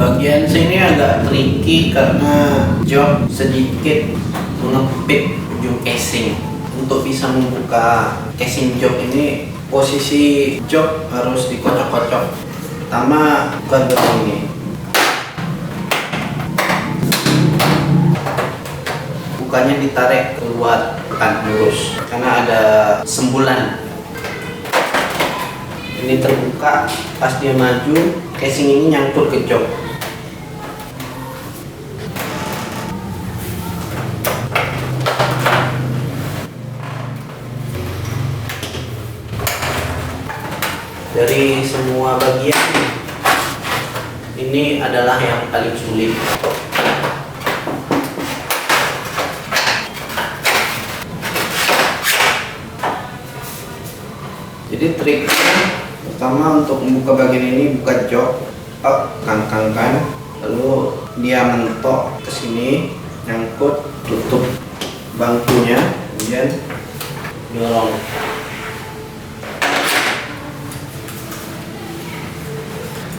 Bagian sini agak tricky karena jok sedikit mengepit ujung casing. Untuk bisa membuka casing jok ini, posisi jok harus dikocok-kocok. Pertama, buka begini. Bukanya ditarik keluar, tekan lurus karena ada sembulan. Ini terbuka, pas dia maju, casing ini nyangkut ke jok. Dari semua bagian, ini adalah yang paling sulit. Jadi triknya pertama untuk membuka bagian ini, buka jok, kangkangkan, lalu dia mentok ke sini, nyangkut, tutup bangkunya, kemudian dorong.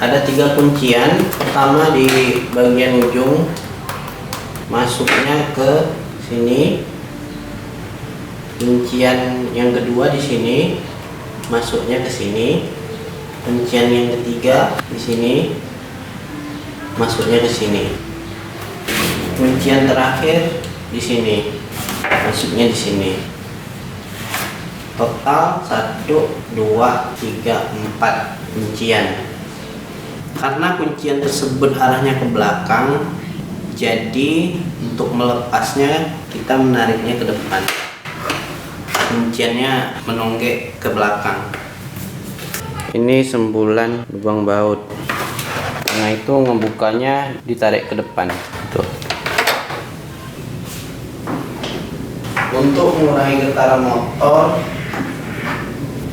Ada 3 kuncian. Pertama di bagian ujung, masuknya ke sini. Kuncian yang kedua di sini, masuknya ke sini. Kuncian yang ketiga di sini, masuknya ke sini. Kuncian terakhir di sini, masuknya di sini. Total 1, 2, 3, 4 kuncian. Karena kuncian tersebut arahnya ke belakang, jadi untuk melepasnya kita menariknya ke depan. Kunciannya menonggek ke belakang. Ini sembulan lubang baut. Karena itu ngebukanya ditarik ke depan. Tuh. Untuk mengurangi getaran motor,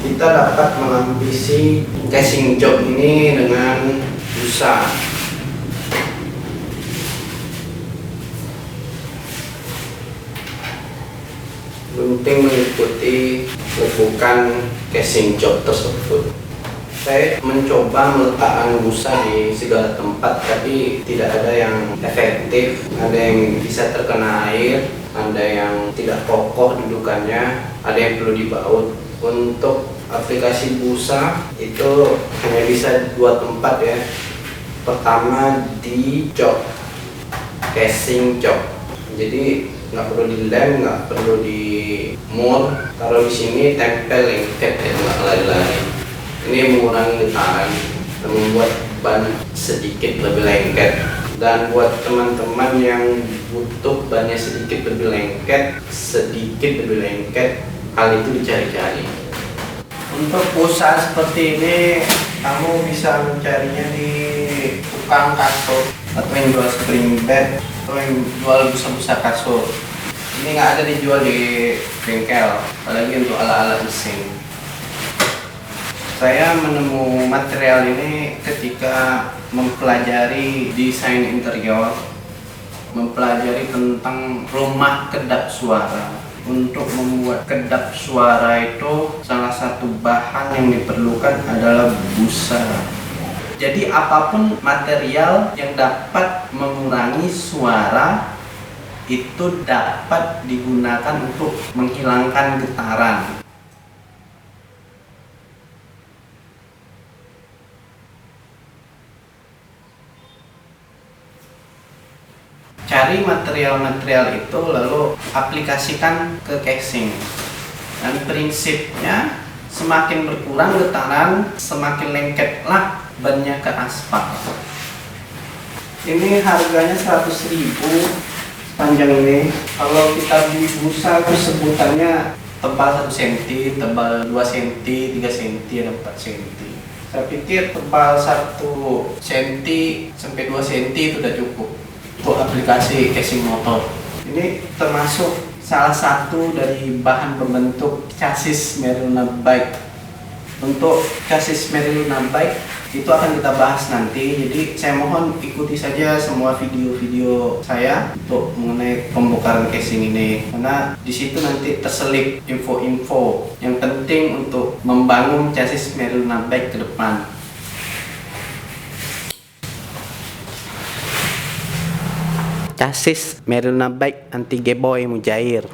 kita dapat melapisi casing jok ini dengan busa. Penting mengikuti lekukan casing jok tersebut. Saya mencoba meletakkan busa di segala tempat, tapi tidak ada yang efektif. Ada yang bisa terkena air, ada yang tidak kokoh dudukannya, ada yang perlu dibaut. Untuk aplikasi busa itu hanya bisa 2 tempat ya. Pertama di jok, casing jok. Jadi nggak perlu dilem, nggak perlu di mur, taruh di sini, tempel lengket ya, nggak lari-lari. Ini mengurangi getaran dan membuat ban sedikit lebih lengket. Dan buat teman-teman yang butuh bannya sedikit lebih lengket, hal itu dicari-cari. Untuk busa seperti ini, kamu bisa mencarinya di tukang kasur atau yang jual spring bed atau yang jual busa-busa kasur. Ini nggak ada dijual di bengkel, apalagi untuk alat-alat mesin. Saya menemu material ini ketika mempelajari desain interior, mempelajari tentang rumah kedap suara. Untuk membuat kedap suara itu salah satu bahan yang diperlukan adalah busa. Jadi apapun material yang dapat mengurangi suara itu dapat digunakan untuk menghilangkan getaran. Cari material-material itu lalu aplikasikan ke casing. Dan prinsipnya semakin berkurang getaran, semakin lengketlah bannya ke aspal. Ini harganya 100.000 panjang ini. Kalau kita beli busa itu sebutannya tebal 1 cm, tebal 2 cm, 3 cm, dan 4 cm. Saya pikir tebal 1 cm sampai 2 cm itu sudah cukup untuk aplikasi casing motor. Ini termasuk salah satu dari bahan pembentuk chassis Merluna Bike. Untuk chassis Merluna Bike itu akan kita bahas nanti. Jadi saya mohon ikuti saja semua video-video saya untuk mengenai pembongkaran casing ini, karena di situ nanti terselip info-info yang penting untuk membangun chassis Merluna Bike ke depan. chassis Merlina Bike anti Geboy Mujair.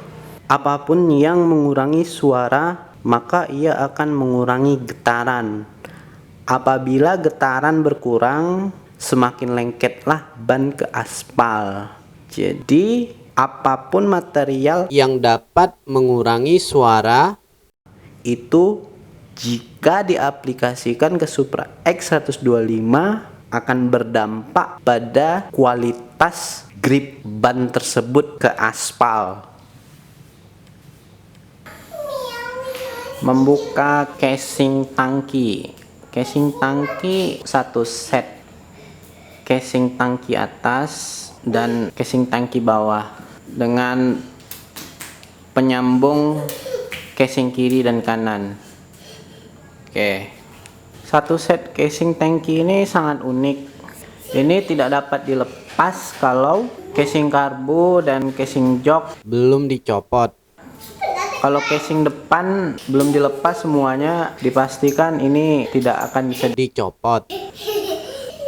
Apapun yang mengurangi suara, maka ia akan mengurangi getaran. Apabila getaran berkurang, semakin lengketlah ban ke aspal. Jadi, apapun material yang dapat mengurangi suara itu jika diaplikasikan ke Supra X125 akan berdampak pada kualitas grip ban tersebut ke aspal. Membuka casing tangki. Casing tangki satu set. Casing tangki atas dan casing tangki bawah dengan penyambung casing kiri dan kanan. Oke. Satu set casing tangki ini sangat unik. Ini tidak dapat dilepas kalau casing karbu dan casing jok belum dicopot. Kalau casing depan belum dilepas semuanya, dipastikan ini tidak akan bisa dicopot.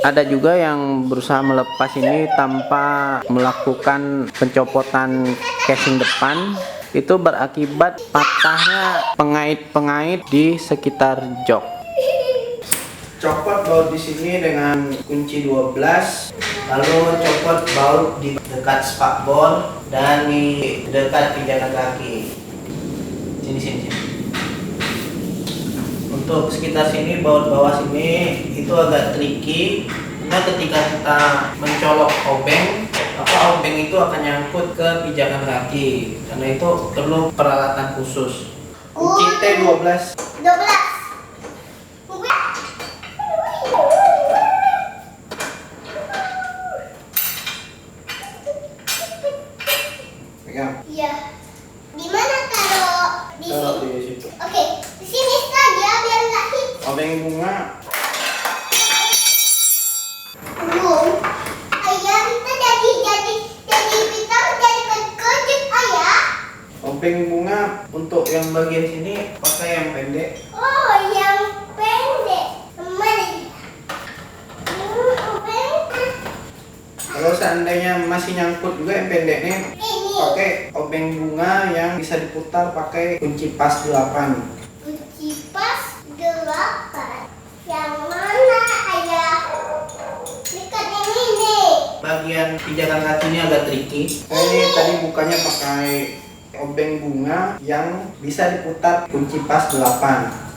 Ada juga yang berusaha melepas ini tanpa melakukan pencopotan casing depan. Itu berakibat patahnya pengait-pengait di sekitar jok. Copot baut di sini dengan kunci 12, lalu copot baut di dekat spakbor dan di dekat pijakan kaki. Sini. Untuk sekitar sini, baut bawah sini itu agak tricky. Karena ketika kita mencolok obeng, obeng itu akan nyangkut ke pijakan kaki. Karena itu perlu peralatan khusus. Kunci T12. Pegang. Iya. Di mana taruh? Di situ. Oke, di sini saja biar nggak hit. Obeng bunga. Ayah, kita jadi kita menjadi kejut ayah. Obeng bunga untuk yang bagian sini pakai yang pendek. Oh, yang pendek. Mana? Kalau seandainya masih nyangkut juga yang pendek nih, pakai obeng bunga yang bisa diputar pakai kunci pas 8. Kunci pas 8. Yang mana ayah? Dekat yang ini. Bagian pijakan kaki ini agak tricky. Ini tadi bukanya pakai obeng bunga yang bisa diputar kunci pas 8.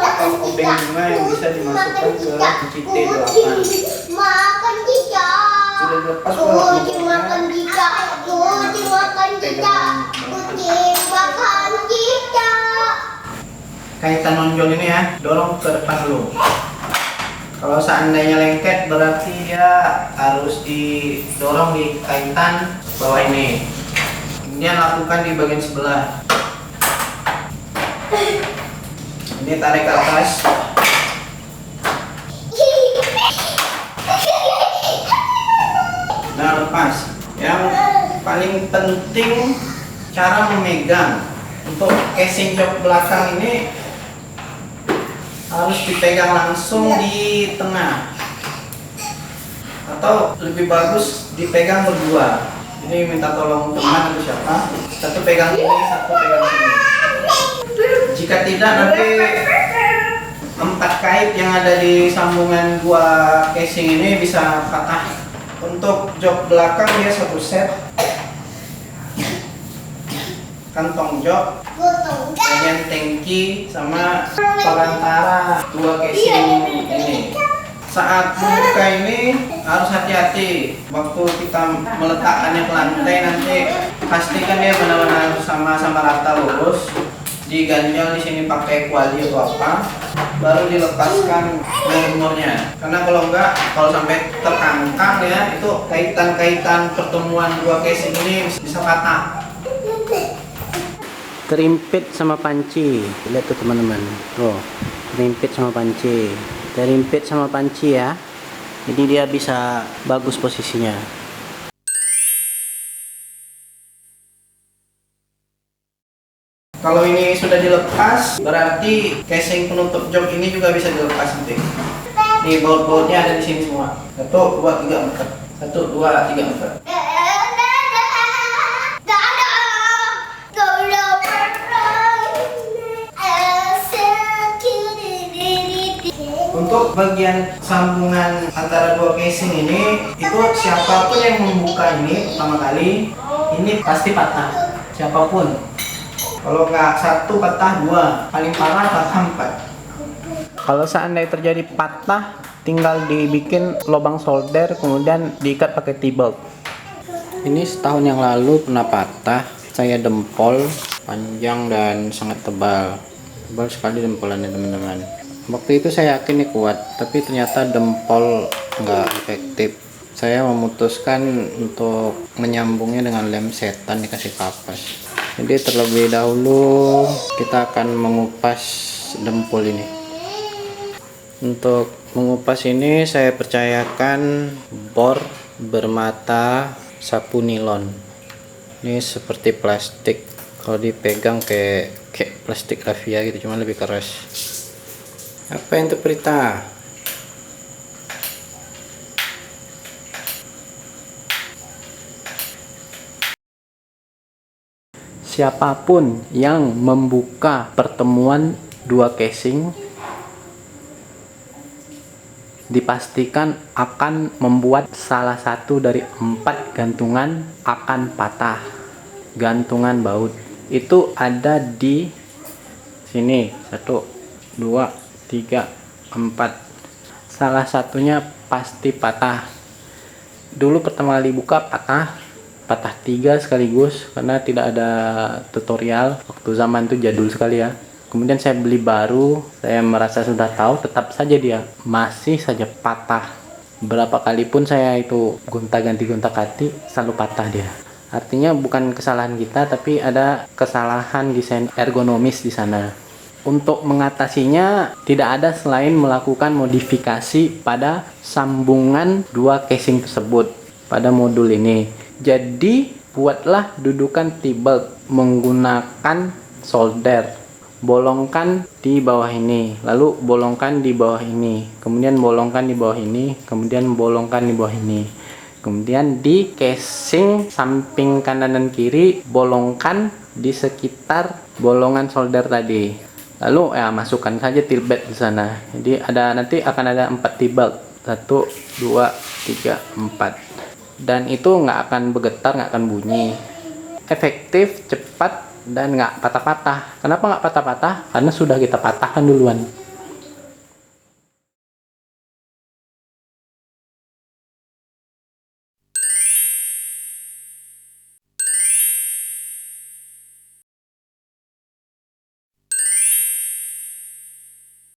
Atau obeng bunga yang bisa dimasukkan ke kunci T8. Makan cicak. Sudah dilepas Kucing makan cicak. Kucing makan cicak. Kucing makan cicak. Kaitan nonjol ini ya, dorong ke depan dulu. Kalau seandainya lengket berarti dia harus didorong di kaitan bawah ini. Kemudian lakukan di bagian sebelah. Ini tarik ke atas. Nah, lepas. Yang paling penting cara memegang. Untuk casing jok belakang ini harus dipegang langsung di tengah, atau lebih bagus dipegang berdua. Ini minta tolong teman atau siapa, satu pegang ini, satu pegang sini. Jika tidak, nanti 4 kait yang ada di sambungan 2 casing ini bisa patah. Untuk jok belakang dia 1 set, kantong jok, bagian tangki, sama perantara 2 casing ini. Saat membuka ini harus hati-hati waktu kita meletakkannya ke lantai. Nanti pastikan dia benar-benar sama-sama rata lurus. Diganjal di sini pakai kuali atau apa, baru dilepaskan mur-murnya. Karena kalau enggak, kalau sampai terkangkang ya, itu kaitan-kaitan pertemuan 2 casing ini bisa patah. Terimpit sama panci, lihat tuh teman-teman. Oh, terimpit sama panci. Terimpit sama panci ya. Jadi dia bisa bagus posisinya. Kalau ini sudah dilepas, berarti casing penutup jok ini juga bisa dilepas nanti. Nih baut-bautnya ada di sini semua. 1, 2, 3, 4. 1, 2, 3, 4. Untuk bagian sambungan antara dua casing ini, itu siapapun yang membuka ini pertama kali, ini pasti patah. Siapapun. Kalau nggak satu patah, dua. Paling parah patah 4. Kalau seandainya terjadi patah, tinggal dibikin lubang solder, kemudian diikat pakai T-bolt. Ini setahun yang lalu pernah patah. Saya dempol panjang dan sangat tebal. Tebal sekali dempolannya teman-teman. Waktu itu saya yakin ini kuat, tapi ternyata dempol nggak efektif. Saya memutuskan untuk menyambungnya dengan lem setan dikasih kapas. Jadi terlebih dahulu kita akan mengupas dempol ini. Untuk mengupas ini saya percayakan bor bermata sapu nilon. Ini seperti plastik, kalau dipegang kayak plastik raffia gitu, cuma lebih keras. Apa yang Prita? Siapapun yang membuka pertemuan dua casing dipastikan akan membuat salah satu dari 4 gantungan akan patah. Gantungan baut itu ada di sini, 1, 2, 3, 4. Salah satunya pasti patah. Dulu pertama kali buka patah 3 sekaligus karena tidak ada tutorial. Waktu zaman itu jadul sekali ya. Kemudian saya beli baru, saya merasa sudah tahu, tetap saja dia masih saja patah. Berapa kali pun saya itu gonta-ganti gonta-ganti, selalu patah dia. Artinya bukan kesalahan kita, tapi ada kesalahan desain ergonomis di sana. Untuk mengatasinya tidak ada selain melakukan modifikasi pada sambungan dua casing tersebut pada modul ini. Jadi buatlah dudukan T-bolt menggunakan solder. Bolongkan di bawah ini, lalu bolongkan di bawah ini, kemudian bolongkan di bawah ini, kemudian bolongkan di bawah ini. Kemudian di casing samping kanan dan kiri bolongkan di sekitar bolongan solder tadi. Lalu ya masukkan saja T-bolt di sana. Jadi nanti akan ada 4 T-bolt. 1, 2, 3, 4. Dan itu nggak akan bergetar, nggak akan bunyi. Efektif, cepat, dan nggak patah-patah. Kenapa nggak patah-patah? Karena sudah kita patahkan duluan.